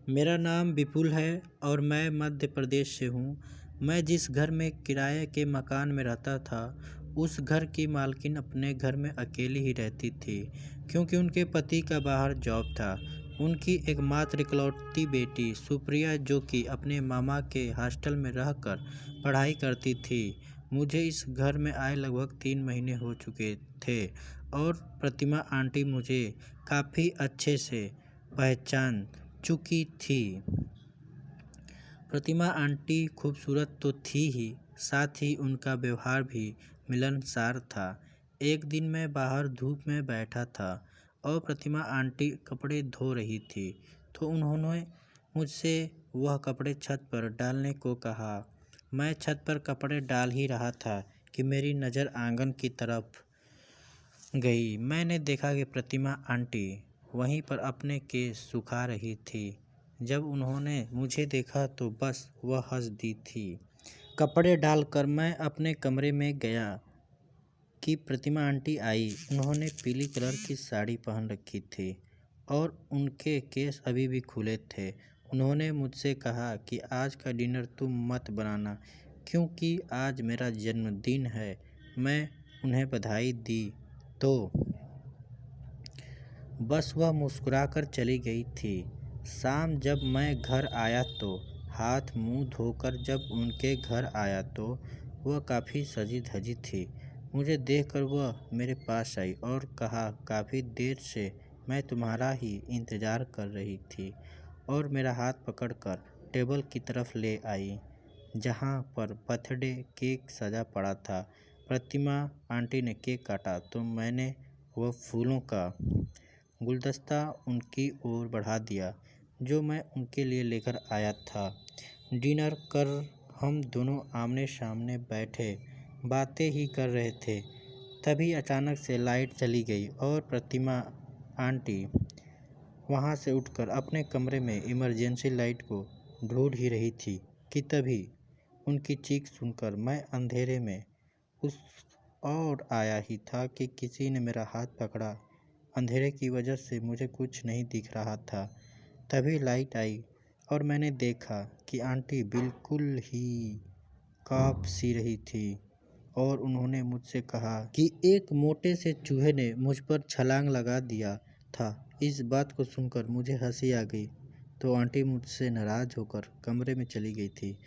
मेरा नाम विपुल है और मैं मध्य प्रदेश से हूँ। मैं जिस घर में किराए के मकान में रहता था, उस घर की मालकिन अपने घर में अकेली ही रहती थी, क्योंकि उनके पति का बाहर जॉब था। उनकी एकमात्र इकलौती बेटी सुप्रिया, जो कि अपने मामा के हॉस्टल में रहकर पढ़ाई करती थी। मुझे इस घर में आए लगभग 3 महीने हो चुके थे और प्रतिमा आंटी मुझे काफ़ी अच्छे से पहचान चुकी थी। प्रतिमा आंटी खूबसूरत तो थी ही, साथ ही उनका व्यवहार भी मिलनसार था। एक दिन मैं बाहर धूप में बैठा था और प्रतिमा आंटी कपड़े धो रही थी, तो उन्होंने मुझसे वह कपड़े छत पर डालने को कहा। मैं छत पर कपड़े डाल ही रहा था कि मेरी नज़र आंगन की तरफ गई। मैंने देखा कि प्रतिमा आंटी वहीं पर अपने केस सुखा रही थी। जब उन्होंने मुझे देखा तो बस वह हंस दी थी। कपड़े डालकर मैं अपने कमरे में गया कि प्रतिमा आंटी आई। उन्होंने पीली कलर की साड़ी पहन रखी थी और उनके केस अभी भी खुले थे। उन्होंने मुझसे कहा कि आज का डिनर तुम मत बनाना, क्योंकि आज मेरा जन्मदिन है। मैं उन्हें बधाई दी तो बस वह मुस्कुराकर चली गई थी। शाम जब मैं घर आया तो हाथ मुंह धोकर जब उनके घर आया तो वह काफ़ी सजी धजी थी। मुझे देखकर वह मेरे पास आई और कहा, काफ़ी देर से मैं तुम्हारा ही इंतज़ार कर रही थी, और मेरा हाथ पकड़कर टेबल की तरफ ले आई, जहाँ पर बर्थडे केक सजा पड़ा था। प्रतिमा आंटी ने केक काटा तो मैंने वह फूलों का गुलदस्ता उनकी ओर बढ़ा दिया, जो मैं उनके लिए लेकर आया था। डिनर कर हम दोनों आमने सामने बैठे बातें ही कर रहे थे, तभी अचानक से लाइट चली गई और प्रतिमा आंटी वहाँ से उठकर अपने कमरे में इमरजेंसी लाइट को ढूंढ ही रही थी कि तभी उनकी चीख सुनकर मैं अंधेरे में उस और आया ही था कि किसी ने मेरा हाथ पकड़ा। अंधेरे की वजह से मुझे कुछ नहीं दिख रहा था। तभी लाइट आई और मैंने देखा कि आंटी बिल्कुल ही काँप सी रही थी और उन्होंने मुझसे कहा कि एक मोटे से चूहे ने मुझ पर छलांग लगा दिया था। इस बात को सुनकर मुझे हंसी आ गई तो आंटी मुझसे नाराज़ होकर कमरे में चली गई थी।